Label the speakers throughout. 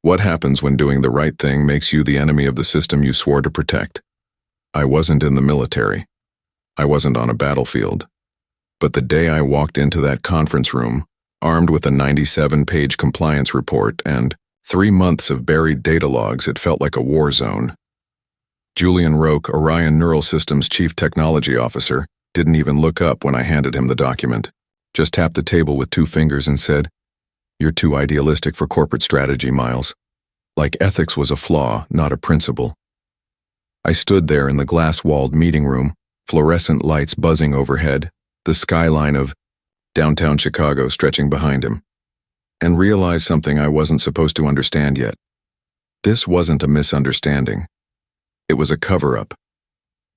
Speaker 1: What happens when doing the right thing makes you the enemy of the system you swore to protect? I wasn't in the military. I wasn't on a battlefield. But the day I walked into that conference room, armed with a 97-page compliance report and 3 months of buried data logs, it felt like a war zone. Julian Roque, Orion Neural Systems Chief Technology Officer, didn't even look up when I handed him the document. Just tapped the table with 2 fingers and said, "You're too idealistic for corporate strategy, Miles." Like ethics was a flaw, not a principle. I stood there in the glass-walled meeting room, fluorescent lights buzzing overhead, the skyline of downtown Chicago stretching behind him, and realized something I wasn't supposed to understand yet. This wasn't a misunderstanding. It was a cover-up.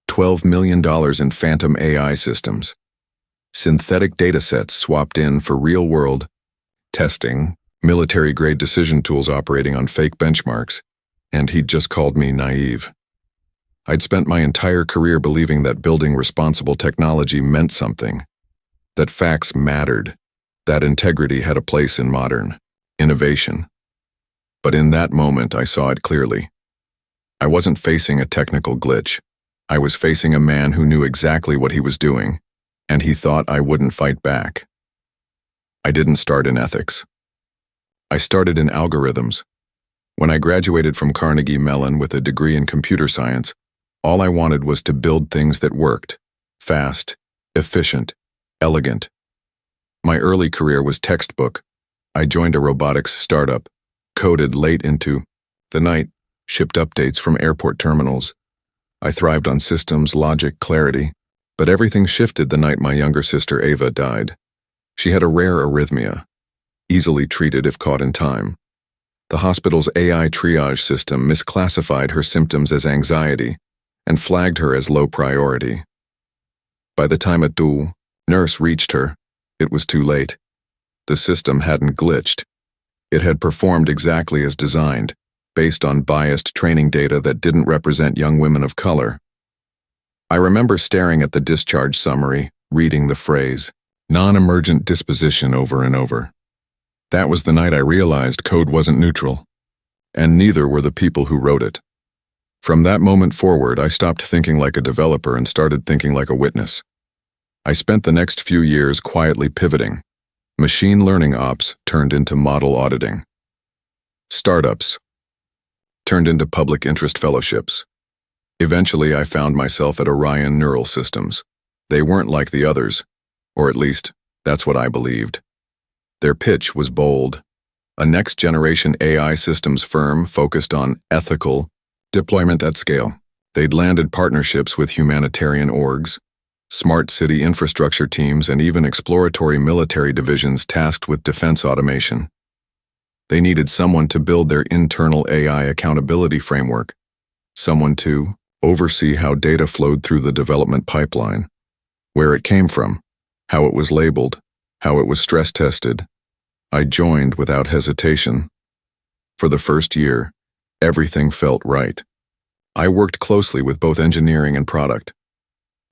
Speaker 1: $12 million in phantom AI systems. Synthetic datasets swapped in for real-world testing, military-grade decision tools operating on fake benchmarks, and he'd just called me naive. I'd spent my entire career believing that building responsible technology meant something, that facts mattered, that integrity had a place in modern innovation. But in that moment, I saw it clearly. I wasn't facing a technical glitch. I was facing a man who knew exactly what he was doing, and he thought I wouldn't fight back. I didn't start in ethics. I started in algorithms. When I graduated from Carnegie Mellon with a degree in computer science, all I wanted was to build things that worked, fast, efficient, elegant. My early career was textbook. I joined a robotics startup, coded late into the night, shipped updates from airport terminals. I thrived on systems, logic, clarity, but everything shifted the night my younger sister Ava died. She had a rare arrhythmia, easily treated if caught in time. The hospital's AI triage system misclassified her symptoms as anxiety and flagged her as low priority. By the time a nurse reached her, it was too late. The system hadn't glitched. It had performed exactly as designed, based on biased training data that didn't represent young women of color. I remember staring at the discharge summary, reading the phrase, "non-emergent disposition" over and over. That was the night I realized code wasn't neutral, and neither were the people who wrote it. From that moment forward, I stopped thinking like a developer and started thinking like a witness. I spent the next few years quietly pivoting. Machine learning ops turned into model auditing. Startups turned into public interest fellowships. Eventually, I found myself at Orion Neural Systems. They weren't like the others, or at least, that's what I believed. Their pitch was bold. A next-generation AI systems firm focused on ethical deployment at scale. They'd landed partnerships with humanitarian orgs, smart city infrastructure teams, and even exploratory military divisions tasked with defense automation. They needed someone to build their internal AI accountability framework, someone to oversee how data flowed through the development pipeline, where it came from, how it was labeled, how it was stress-tested. I joined without hesitation. For the first year, everything felt right. I worked closely with both engineering and product.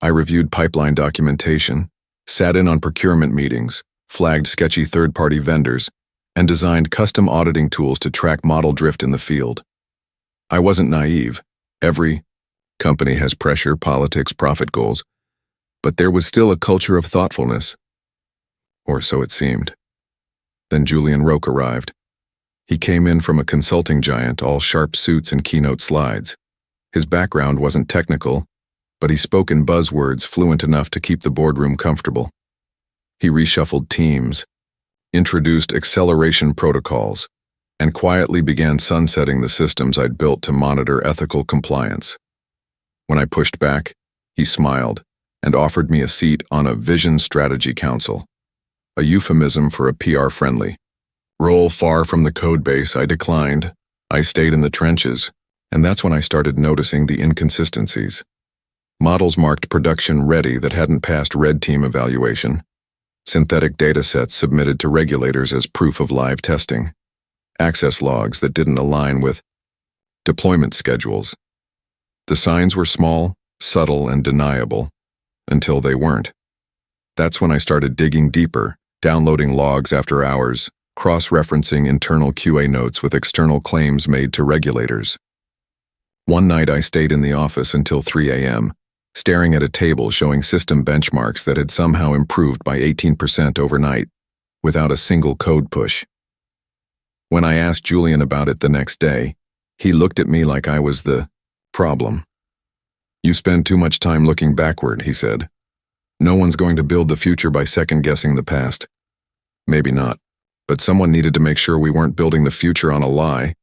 Speaker 1: I reviewed pipeline documentation, sat in on procurement meetings, flagged sketchy third-party vendors, and designed custom auditing tools to track model drift in the field. I wasn't naive. Every company has pressure, politics, profit goals, but there was still a culture of thoughtfulness. Or so it seemed. Then Julian Roque arrived. He came in from a consulting giant, all sharp suits and keynote slides. His background wasn't technical, but he spoke in buzzwords fluent enough to keep the boardroom comfortable. He reshuffled teams, introduced acceleration protocols, and quietly began sunsetting the systems I'd built to monitor ethical compliance. When I pushed back, he smiled and offered me a seat on a Vision Strategy Council, a euphemism for a PR-friendly role far from the code base. I declined. I stayed in the trenches, and that's when I started noticing the inconsistencies. Models marked production ready that hadn't passed red team evaluation. Synthetic datasets submitted to regulators as proof of live testing. Access logs that didn't align with deployment schedules. The signs were small, subtle, and deniable, until they weren't. That's when I started digging deeper, downloading logs after hours, cross-referencing internal QA notes with external claims made to regulators. One night I stayed in the office until 3 a.m., staring at a table showing system benchmarks that had somehow improved by 18% overnight, without a single code push. When I asked Julian about it the next day, he looked at me like I was the problem. "You spend too much time looking backward," he said. "No one's going to build the future by second-guessing the past." Maybe not, but someone needed to make sure we weren't building the future on a lie.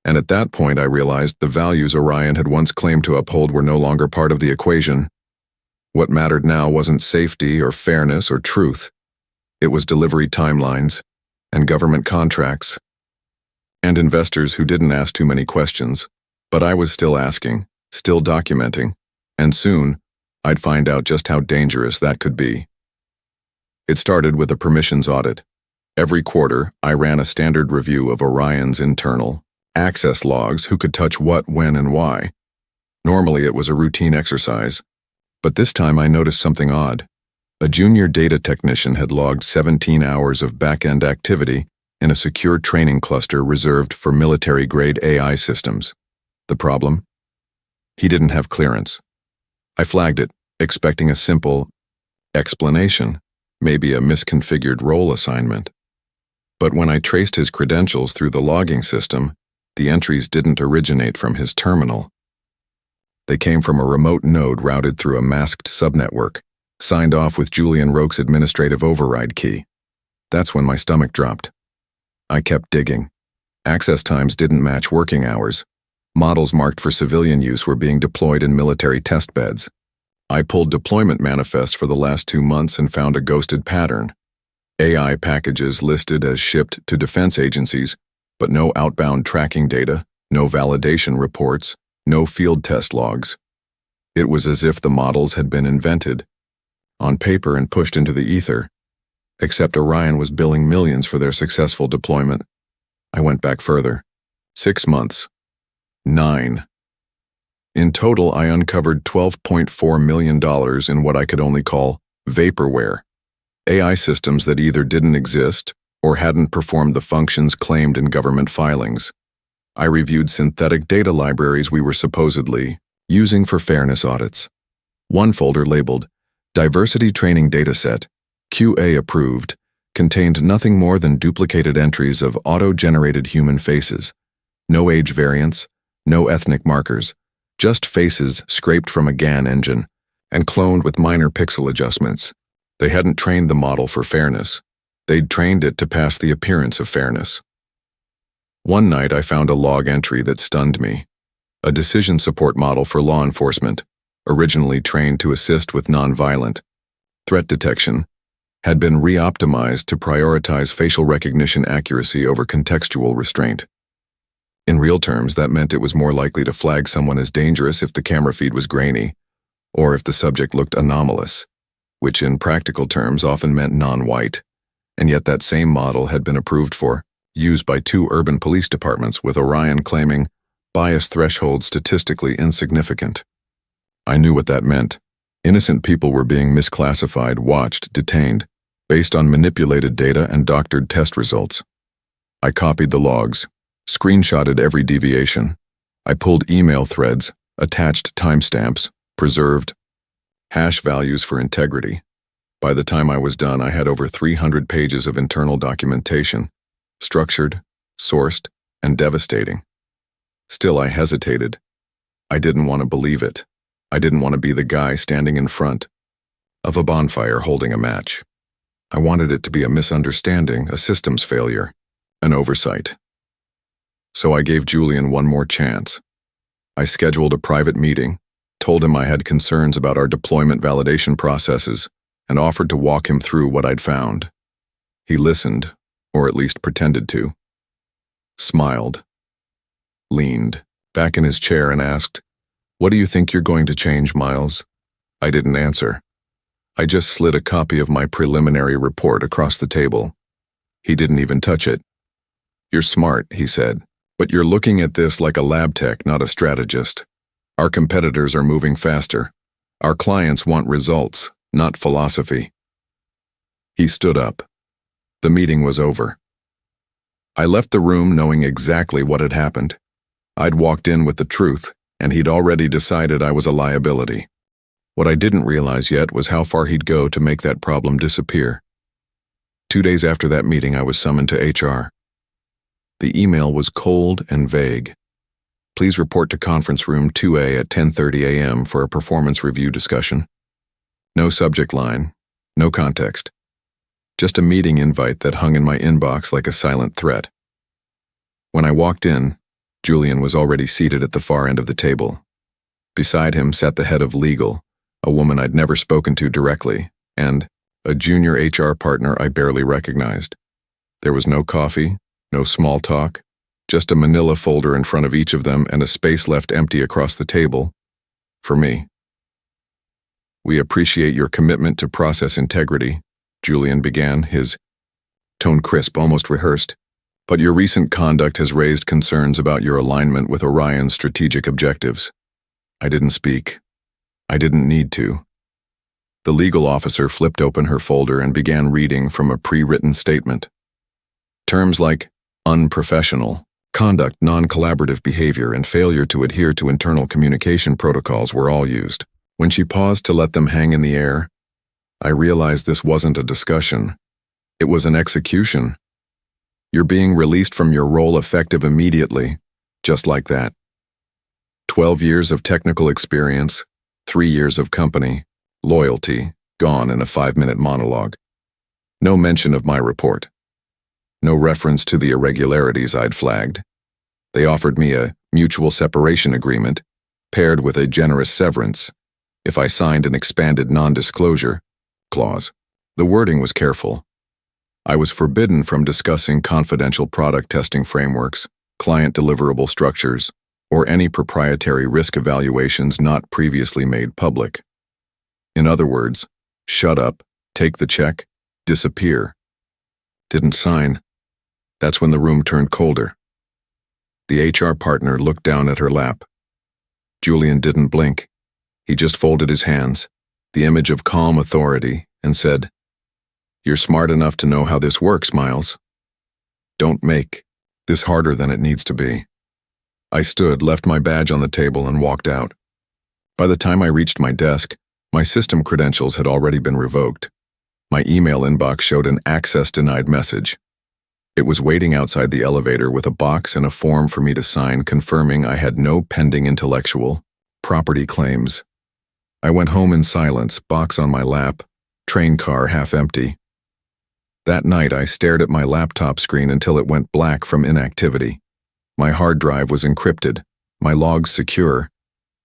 Speaker 1: And at that point I realized the values Orion had once claimed to uphold were no longer part of the equation. What mattered now wasn't safety or fairness or truth. It was delivery timelines and government contracts and investors who didn't ask too many questions. But I was still asking, still documenting, and soon I'd find out just how dangerous that could be. It started with a permissions audit. Every quarter, I ran a standard review of Orion's internal access logs, who could touch what, when, and why. Normally it was a routine exercise, but this time I noticed something odd. A junior data technician had logged 17 hours of back-end activity in a secure training cluster reserved for military-grade AI systems. The problem? He didn't have clearance. I flagged it, expecting a simple explanation, maybe a misconfigured role assignment. But when I traced his credentials through the logging system, the entries didn't originate from his terminal. They came from a remote node routed through a masked subnetwork, signed off with Julian Roque's administrative override key. That's when my stomach dropped. I kept digging. Access times didn't match working hours. Models marked for civilian use were being deployed in military test beds. I pulled deployment manifests for the last 2 months and found a ghosted pattern. AI packages listed as shipped to defense agencies, but no outbound tracking data, no validation reports, no field test logs. It was as if the models had been invented on paper and pushed into the ether. Except Orion was billing millions for their successful deployment. I went back further. 6 months. 9. In total, I uncovered $12.4 million in what I could only call vaporware. AI systems that either didn't exist or hadn't performed the functions claimed in government filings. I reviewed synthetic data libraries we were supposedly using for fairness audits. One folder labeled Diversity Training Dataset, QA approved, contained nothing more than duplicated entries of auto-generated human faces. No age variants, no ethnic markers, just faces scraped from a GAN engine and cloned with minor pixel adjustments. They hadn't trained the model for fairness. They'd trained it to pass the appearance of fairness. One night I found a log entry that stunned me. A decision support model for law enforcement, originally trained to assist with nonviolent threat detection, had been re-optimized to prioritize facial recognition accuracy over contextual restraint. In real terms, that meant it was more likely to flag someone as dangerous if the camera feed was grainy, or if the subject looked anomalous, which in practical terms often meant non-white. And yet that same model had been approved for, used by 2 urban police departments, with Orion claiming bias threshold statistically insignificant. I knew what that meant. Innocent people were being misclassified, watched, detained, based on manipulated data and doctored test results. I copied the logs, screenshotted every deviation. I pulled email threads, attached timestamps, preserved hash values for integrity. By the time I was done, I had over 300 pages of internal documentation, structured, sourced, and devastating. Still, I hesitated. I didn't want to believe it. I didn't want to be the guy standing in front of a bonfire holding a match. I wanted it to be a misunderstanding, a systems failure, an oversight. So I gave Julian one more chance. I scheduled a private meeting, told him I had concerns about our deployment validation processes, and offered to walk him through what I'd found. He listened, or at least pretended to. Smiled. Leaned back in his chair and asked, "What do you think you're going to change, Miles?" I didn't answer. I just slid a copy of my preliminary report across the table. He didn't even touch it. "You're smart," he said, "but you're looking at this like a lab tech, not a strategist. Our competitors are moving faster. Our clients want results, not philosophy." He stood up. The meeting was over. I left the room knowing exactly what had happened. I'd walked in with the truth, and he'd already decided I was a liability. What I didn't realize yet was how far he'd go to make that problem disappear. 2 days after that meeting, I was summoned to HR. The email was cold and vague. Please report to conference room 2A at 10:30 a.m. for a performance review discussion. No subject line, no context. Just a meeting invite that hung in my inbox like a silent threat. When I walked in, Julian was already seated at the far end of the table. Beside him sat the head of legal, a woman I'd never spoken to directly, and a junior HR partner I barely recognized. There was no coffee, no small talk, just a manila folder in front of each of them and a space left empty across the table for me. "We appreciate your commitment to process integrity," Julian began, his tone crisp, almost rehearsed. "But your recent conduct has raised concerns about your alignment with Orion's strategic objectives." I didn't speak. I didn't need to. The legal officer flipped open her folder and began reading from a pre-written statement. Terms like unprofessional, conduct, non-collaborative behavior, and failure to adhere to internal communication protocols were all used. When she paused to let them hang in the air, I realized this wasn't a discussion. It was an execution. "You're being released from your role effective immediately," just like that. 12 years of technical experience, 3 years of company, loyalty, gone in a 5-minute monologue. No mention of my report. No reference to the irregularities I'd flagged. They offered me a mutual separation agreement, paired with a generous severance, if I signed an expanded non-disclosure clause. The wording was careful. I was forbidden from discussing confidential product testing frameworks, client deliverable structures, or any proprietary risk evaluations not previously made public. In other words, shut up, take the check, disappear. Didn't sign. That's when the room turned colder. The HR partner looked down at her lap. Julian didn't blink. He just folded his hands, the image of calm authority, and said, "You're smart enough to know how this works, Miles. Don't make this harder than it needs to be." I stood, left my badge on the table, and walked out. By the time I reached my desk, my system credentials had already been revoked. My email inbox showed an access denied message. It was waiting outside the elevator with a box and a form for me to sign confirming I had no pending intellectual property claims. I went home in silence, box on my lap, train car half empty. That night I stared at my laptop screen until it went black from inactivity. My hard drive was encrypted, my logs secure,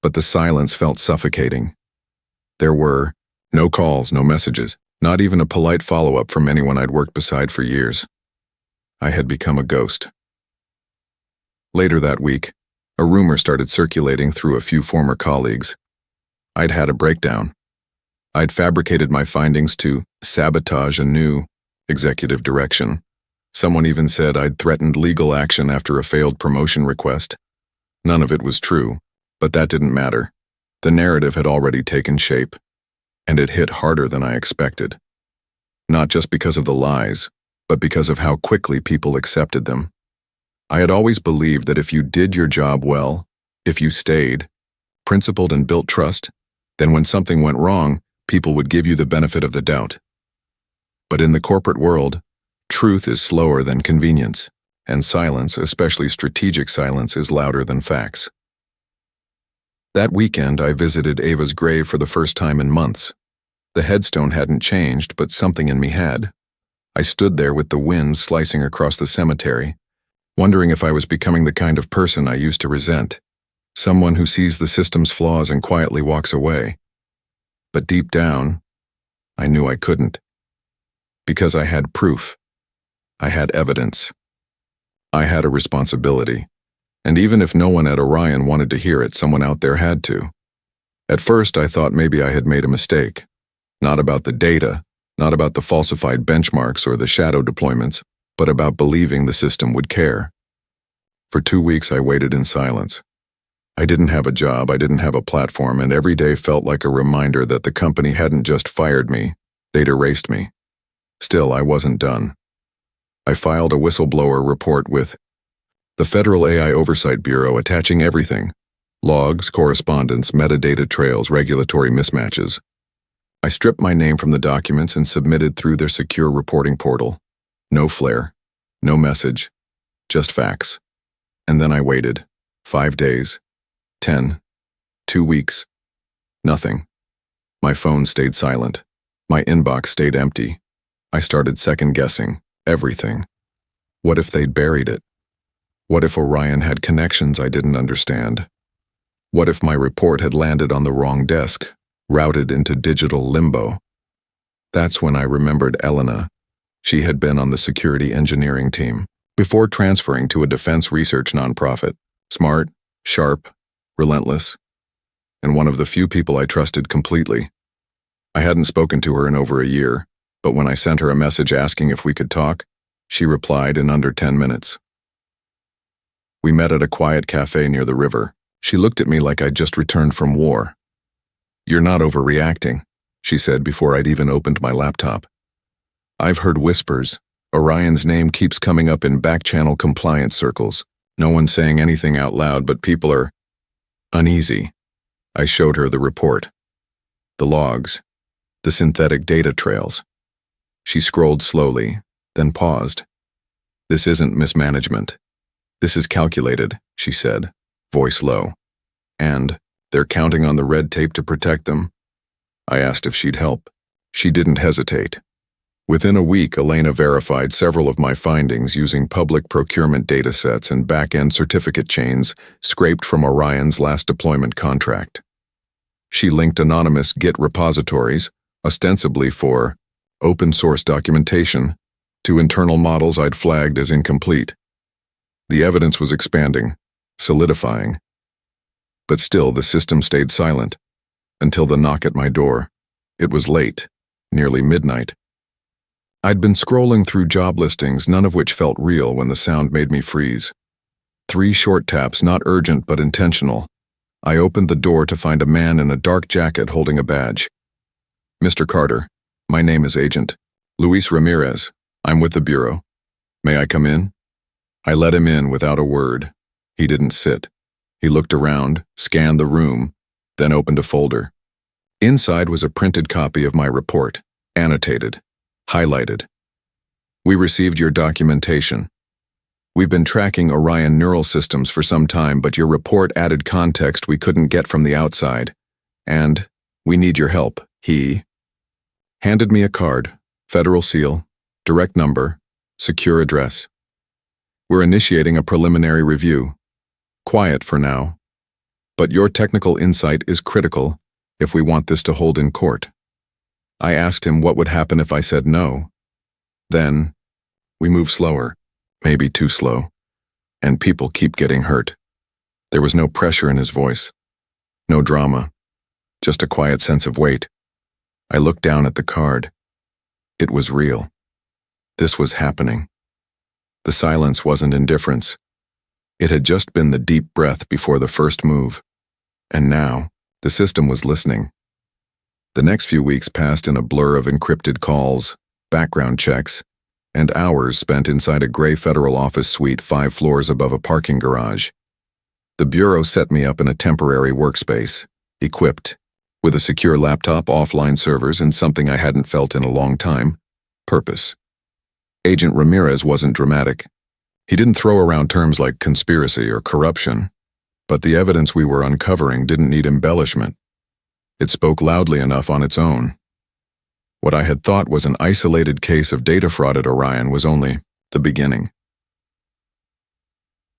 Speaker 1: but the silence felt suffocating. There were no calls, no messages, not even a polite follow-up from anyone I'd worked beside for years. I had become a ghost. Later that week, a rumor started circulating through a few former colleagues. I'd had a breakdown. I'd fabricated my findings to sabotage a new executive direction. Someone even said I'd threatened legal action after a failed promotion request. None of it was true, but that didn't matter. The narrative had already taken shape, and it hit harder than I expected. Not just because of the lies, but because of how quickly people accepted them. I had always believed that if you did your job well, if you stayed, principled and built trust, then when something went wrong, people would give you the benefit of the doubt. But in the corporate world, truth is slower than convenience, and silence, especially strategic silence, is louder than facts. That weekend, I visited Ava's grave for the first time in months. The headstone hadn't changed, but something in me had. I stood there with the wind slicing across the cemetery, wondering if I was becoming the kind of person I used to resent, someone who sees the system's flaws and quietly walks away. But deep down, I knew I couldn't. Because I had proof. I had evidence. I had a responsibility. And even if no one at Orion wanted to hear it, someone out there had to. At first, I thought maybe I had made a mistake. Not about the data, not about the falsified benchmarks or the shadow deployments, but about believing the system would care. For 2 weeks, I waited in silence. I didn't have a job, I didn't have a platform, and every day felt like a reminder that the company hadn't just fired me, they'd erased me. Still, I wasn't done. I filed a whistleblower report with the Federal AI Oversight Bureau, attaching everything: logs, correspondence, metadata trails, regulatory mismatches. I stripped my name from the documents and submitted through their secure reporting portal. No flare, no message, just facts. And then I waited. 5 days, 10, 2 weeks, nothing. My phone stayed silent. My inbox stayed empty. I started second-guessing everything. What if they'd buried it? What if Orion had connections I didn't understand? What if my report had landed on the wrong desk, routed into digital limbo? That's when I remembered Elena. She had been on the security engineering team before transferring to a defense research nonprofit. Smart, sharp, relentless, and one of the few people I trusted completely. I hadn't spoken to her in over a year, but when I sent her a message asking if we could talk, she replied in under 10 minutes. We met at a quiet cafe near the river. She looked at me like I'd just returned from war. "You're not overreacting," she said before I'd even opened my laptop. "I've heard whispers. Orion's name keeps coming up in back-channel compliance circles. No one's saying anything out loud, but people are uneasy." I showed her the report. The logs. The synthetic data trails. She scrolled slowly, then paused. "This isn't mismanagement. This is calculated," she said, voice low. "And they're counting on the red tape to protect them." I asked if she'd help. She didn't hesitate. Within a week, Elena verified several of my findings using public procurement datasets and back-end certificate chains scraped from Orion's last deployment contract. She linked anonymous Git repositories, ostensibly for open-source documentation, to internal models I'd flagged as incomplete. The evidence was expanding, solidifying. But still, the system stayed silent, until the knock at my door. It was late, nearly midnight. I'd been scrolling through job listings, none of which felt real, when the sound made me freeze. 3 short taps, not urgent but intentional. I opened the door to find a man in a dark jacket holding a badge. "Mr. Carter, my name is Agent Luis Ramirez. I'm with the Bureau. May I come in?" I let him in without a word. He didn't sit. He looked around, scanned the room, then opened a folder. Inside was a printed copy of my report, annotated, highlighted. "We received your documentation. We've been tracking Orion neural systems for some time, but your report added context we couldn't get from the outside. And we need your help." He handed me a card, federal seal, direct number, secure address. "We're initiating a preliminary review. Quiet for now. But your technical insight is critical if we want this to hold in court." I asked him what would happen if I said no. Then, we move slower, maybe too slow, and people keep getting hurt. There was no pressure in his voice, no drama, just a quiet sense of weight. I looked down at the card. It was real. This was happening. The silence wasn't indifference. It had just been the deep breath before the first move. And now, the system was listening. The next few weeks passed in a blur of encrypted calls, background checks, and hours spent inside a gray federal office suite 5 floors above a parking garage. The Bureau set me up in a temporary workspace, equipped with a secure laptop, offline servers, and something I hadn't felt in a long time: purpose. Agent Ramirez wasn't dramatic. He didn't throw around terms like conspiracy or corruption, but the evidence we were uncovering didn't need embellishment. It spoke loudly enough on its own. What I had thought was an isolated case of data fraud at Orion was only the beginning.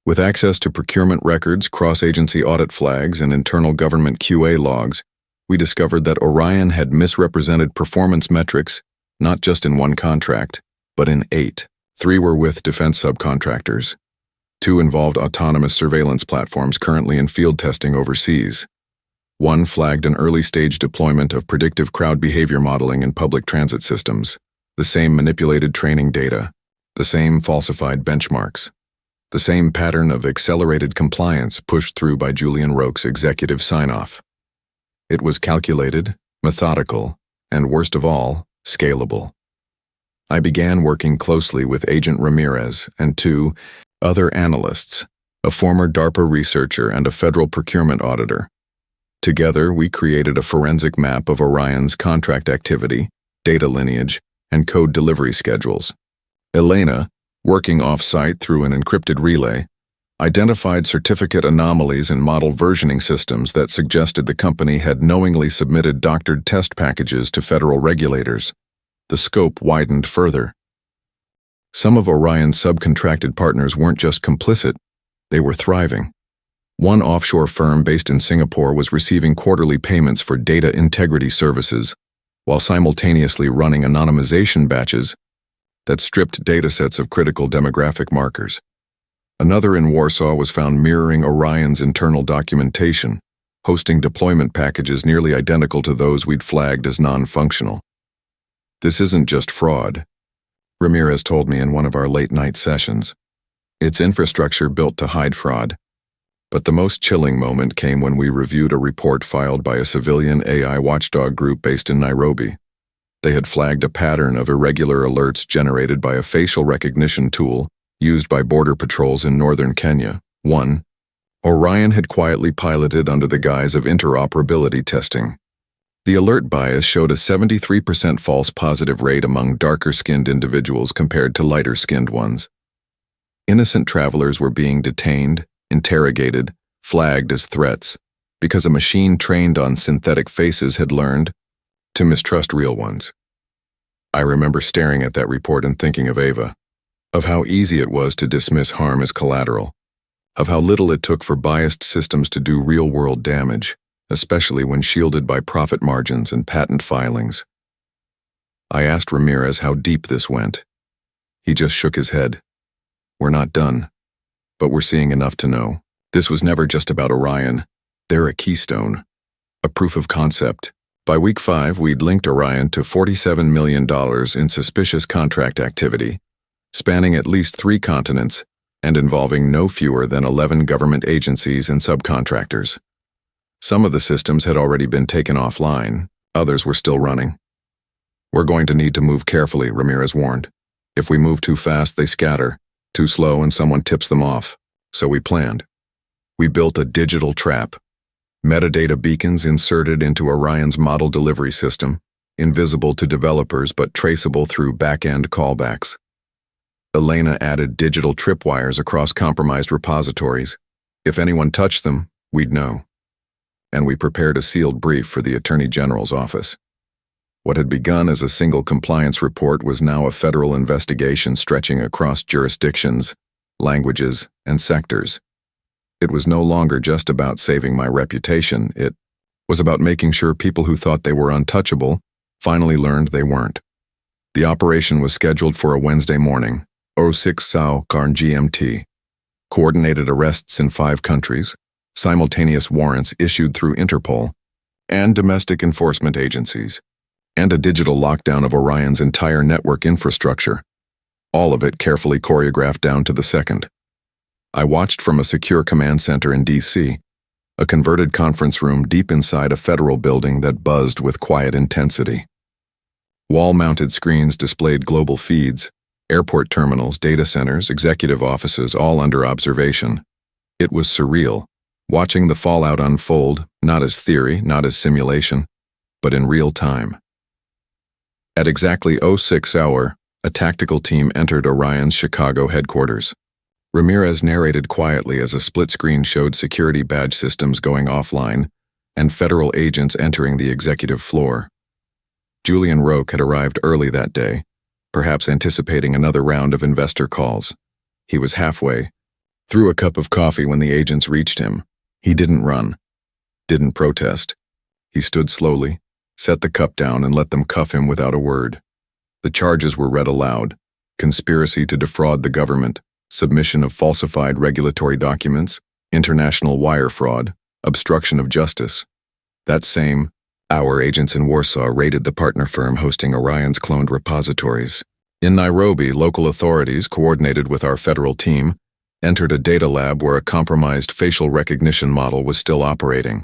Speaker 1: With access to procurement records, cross-agency audit flags, and internal government QA logs, we discovered that Orion had misrepresented performance metrics, not just in 1 contract, but in 8. 3 were with defense subcontractors. 2 involved autonomous surveillance platforms currently in field testing overseas. 1 flagged an early-stage deployment of predictive crowd behavior modeling in public transit systems, the same manipulated training data, the same falsified benchmarks, the same pattern of accelerated compliance pushed through by Julian Roque's executive sign-off. It was calculated, methodical, and worst of all, scalable. I began working closely with Agent Ramirez and two other analysts, a former DARPA researcher and a federal procurement auditor. Together, we created a forensic map of Orion's contract activity, data lineage, and code delivery schedules. Elena, working off-site through an encrypted relay, identified certificate anomalies in model versioning systems that suggested the company had knowingly submitted doctored test packages to federal regulators. The scope widened further. Some of Orion's subcontracted partners weren't just complicit, they were thriving. One offshore firm based in Singapore was receiving quarterly payments for data integrity services, while simultaneously running anonymization batches that stripped datasets of critical demographic markers. Another in Warsaw was found mirroring Orion's internal documentation, hosting deployment packages nearly identical to those we'd flagged as non-functional. This isn't just fraud, Ramirez told me in one of our late-night sessions. It's infrastructure built to hide fraud. But the most chilling moment came when we reviewed a report filed by a civilian AI watchdog group based in Nairobi. They had flagged a pattern of irregular alerts generated by a facial recognition tool used by border patrols in northern Kenya. 1. Orion had quietly piloted under the guise of interoperability testing. The alert bias showed a 73% false positive rate among darker-skinned individuals compared to lighter-skinned ones. Innocent travelers were being detained, interrogated, flagged as threats, because a machine trained on synthetic faces had learned to mistrust real ones. I remember staring at that report and thinking of Ava, of how easy it was to dismiss harm as collateral, of how little it took for biased systems to do real-world damage, especially when shielded by profit margins and patent filings. I asked Ramirez how deep this went. He just shook his head. We're not done, but we're seeing enough to know. This was never just about Orion. They're a keystone, a proof of concept. By week 5, we'd linked Orion to $47 million in suspicious contract activity, spanning at least 3 continents and involving no fewer than 11 government agencies and subcontractors. Some of the systems had already been taken offline, others were still running. We're going to need to move carefully, Ramirez warned. If we move too fast, they scatter, too slow and someone tips them off. So we planned. We built a digital trap. Metadata beacons inserted into Orion's model delivery system, invisible to developers but traceable through back-end callbacks. Elena added digital tripwires across compromised repositories. If anyone touched them, we'd know. And we prepared a sealed brief for the Attorney General's office. What had begun as a single compliance report was now a federal investigation stretching across jurisdictions, languages, and sectors. It was no longer just about saving my reputation, it was about making sure people who thought they were untouchable finally learned they weren't. The operation was scheduled for a Wednesday morning, 06 Sao Karn GMT. Coordinated arrests in 5 countries, simultaneous warrants issued through Interpol, and domestic enforcement agencies, and a digital lockdown of Orion's entire network infrastructure, all of it carefully choreographed down to the second. I watched from a secure command center in D.C., a converted conference room deep inside a federal building that buzzed with quiet intensity. Wall-mounted screens displayed global feeds, airport terminals, data centers, executive offices, all under observation. It was surreal, watching the fallout unfold, not as theory, not as simulation, but in real time. At exactly 06 hour, a tactical team entered Orion's Chicago headquarters. Ramirez narrated quietly as a split screen showed security badge systems going offline and federal agents entering the executive floor. Julian Roque had arrived early that day, perhaps anticipating another round of investor calls. He was halfway through a cup of coffee when the agents reached him. He didn't run, didn't protest. He stood slowly, set the cup down and let them cuff him without a word. The charges were read aloud: conspiracy to defraud the government, submission of falsified regulatory documents, international wire fraud, obstruction of justice. That same hour, agents in Warsaw raided the partner firm hosting Orion's cloned repositories. In Nairobi, local authorities, coordinated with our federal team, entered a data lab where a compromised facial recognition model was still operating.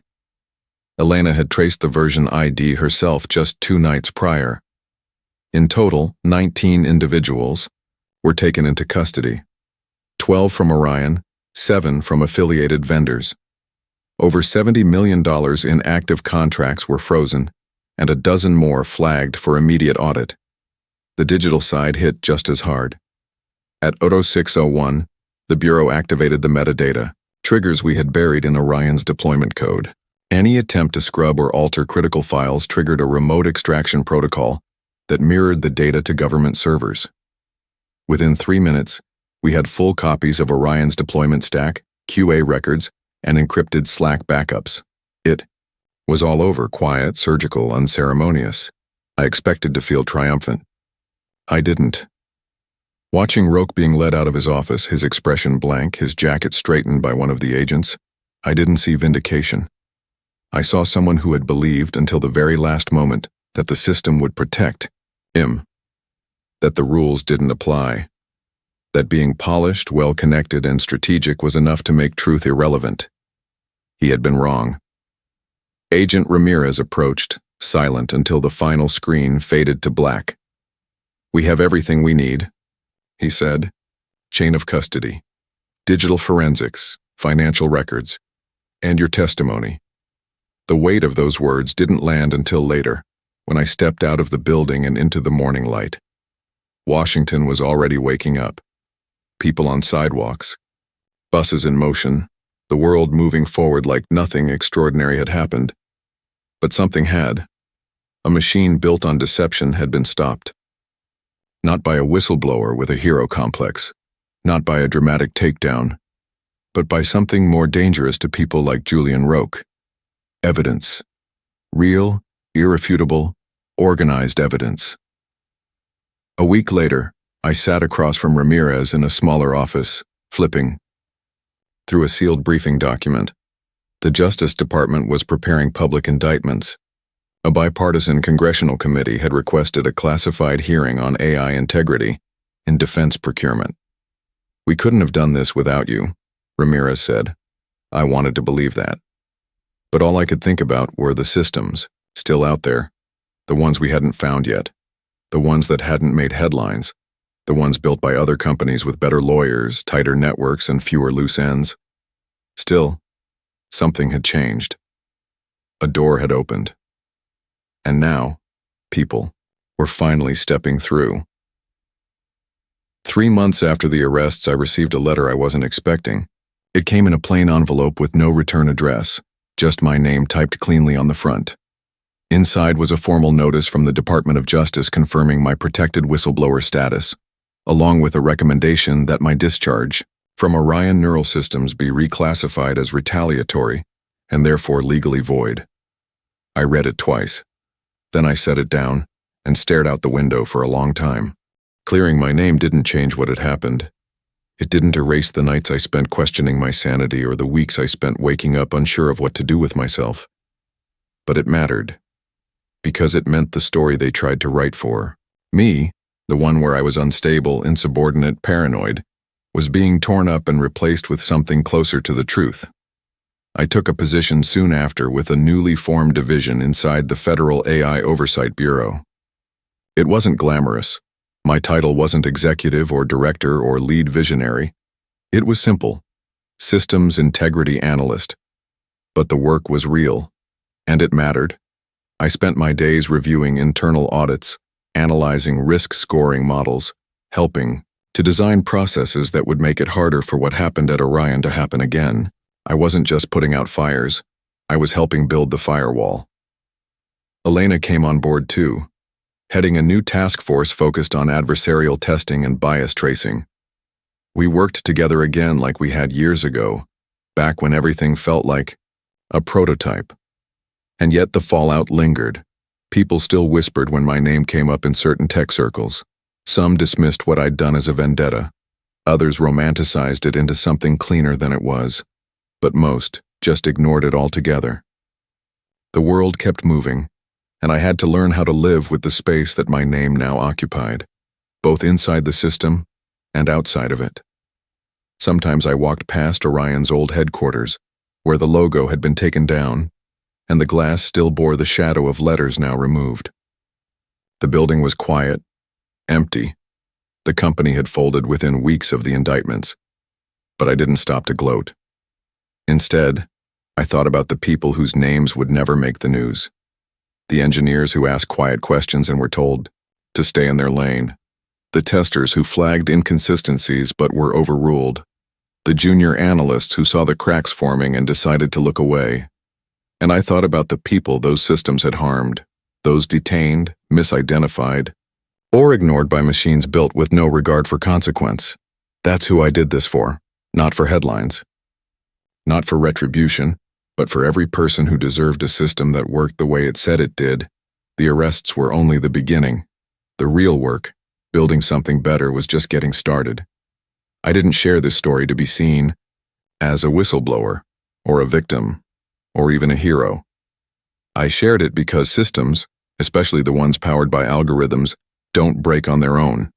Speaker 1: Elena had traced the version ID herself just 2 nights prior. In total, 19 individuals were taken into custody, 12 from Orion, 7 from affiliated vendors. Over $70 million in active contracts were frozen, and a dozen more flagged for immediate audit. The digital side hit just as hard. At 0601, the Bureau activated the metadata, triggers we had buried in Orion's deployment code. Any attempt to scrub or alter critical files triggered a remote extraction protocol that mirrored the data to government servers. Within 3 minutes, we had full copies of Orion's deployment stack, QA records, and encrypted Slack backups. It was all over, quiet, surgical, unceremonious. I expected to feel triumphant. I didn't. Watching Roque being led out of his office, his expression blank, his jacket straightened by one of the agents, I didn't see vindication. I saw someone who had believed until the very last moment that the system would protect him, that the rules didn't apply, that being polished, well-connected, and strategic was enough to make truth irrelevant. He had been wrong. Agent Ramirez approached, silent until the final screen faded to black. "We have everything we need," he said. "Chain of custody, digital forensics, financial records, and your testimony." The weight of those words didn't land until later, when I stepped out of the building and into the morning light. Washington was already waking up. People on sidewalks, buses in motion, the world moving forward like nothing extraordinary had happened. But something had. A machine built on deception had been stopped. Not by a whistleblower with a hero complex, not by a dramatic takedown, but by something more dangerous to people like Julian Roque. Evidence. Real, irrefutable, organized evidence. A week later, I sat across from Ramirez in a smaller office, flipping through a sealed briefing document. The Justice Department was preparing public indictments. A bipartisan congressional committee had requested a classified hearing on AI integrity in defense procurement. "We couldn't have done this without you," Ramirez said. I wanted to believe that. But all I could think about were the systems, still out there, the ones we hadn't found yet, the ones that hadn't made headlines, the ones built by other companies with better lawyers, tighter networks, and fewer loose ends. Still, something had changed. A door had opened. And now, people were finally stepping through. 3 months after the arrests, I received a letter I wasn't expecting. It came in a plain envelope with no return address, just my name typed cleanly on the front. Inside was a formal notice from the Department of Justice confirming my protected whistleblower status, along with a recommendation that my discharge from Orion Neural Systems be reclassified as retaliatory and therefore legally void. I read it twice. Then I set it down and stared out the window for a long time. Clearing my name didn't change what had happened. It didn't erase the nights I spent questioning my sanity or the weeks I spent waking up unsure of what to do with myself. But it mattered, because it meant the story they tried to write for me, the one where I was unstable, insubordinate, paranoid, was being torn up and replaced with something closer to the truth. I took a position soon after with a newly formed division inside the Federal AI Oversight Bureau. It wasn't glamorous. My title wasn't executive or director or lead visionary. It was simple: Systems Integrity Analyst. But the work was real, and it mattered. I spent my days reviewing internal audits, analyzing risk-scoring models, helping to design processes that would make it harder for what happened at Orion to happen again. I wasn't just putting out fires, I was helping build the firewall. Elena came on board too, heading a new task force focused on adversarial testing and bias tracing. We worked together again like we had years ago, back when everything felt like a prototype. And yet the fallout lingered. People still whispered when my name came up in certain tech circles. Some dismissed what I'd done as a vendetta. Others romanticized it into something cleaner than it was. But most just ignored it altogether. The world kept moving, and I had to learn how to live with the space that my name now occupied, both inside the system and outside of it. Sometimes I walked past Orion's old headquarters, where the logo had been taken down, and the glass still bore the shadow of letters now removed. The building was quiet, empty. The company had folded within weeks of the indictments. But I didn't stop to gloat. Instead, I thought about the people whose names would never make the news. The engineers who asked quiet questions and were told to stay in their lane. The testers who flagged inconsistencies but were overruled. The junior analysts who saw the cracks forming and decided to look away. And I thought about the people those systems had harmed, those detained, misidentified, or ignored by machines built with no regard for consequence. That's who I did this for, not for headlines. Not for retribution, but for every person who deserved a system that worked the way it said it did. The arrests were only the beginning. The real work, building something better, was just getting started. I didn't share this story to be seen as a whistleblower, or a victim, or even a hero. I shared it because systems, especially the ones powered by algorithms, don't break on their own.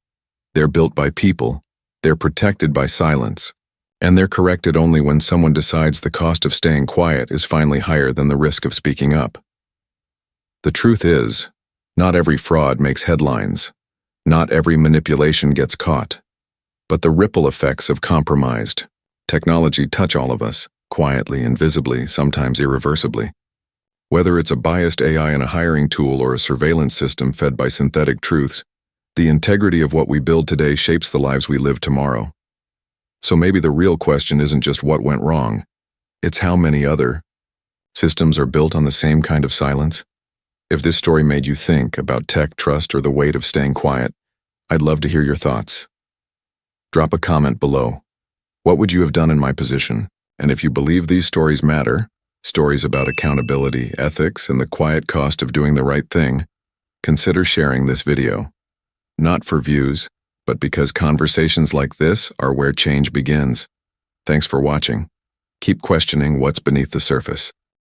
Speaker 1: They're built by people, they're protected by silence, and they're corrected only when someone decides the cost of staying quiet is finally higher than the risk of speaking up. The truth is, not every fraud makes headlines. Not every manipulation gets caught. But the ripple effects of compromised technology touch all of us, quietly and visibly, sometimes irreversibly. Whether it's a biased AI in a hiring tool or a surveillance system fed by synthetic truths, the integrity of what we build today shapes the lives we live tomorrow. So maybe the real question isn't just what went wrong, it's how many other systems are built on the same kind of silence. If this story made you think about tech, trust, or the weight of staying quiet, I'd love to hear your thoughts. Drop a comment below. What would you have done in my position? And if you believe these stories matter, stories about accountability, ethics, and the quiet cost of doing the right thing, consider sharing this video. Not for views, but because conversations like this are where change begins. Thanks for watching. Keep questioning what's beneath the surface.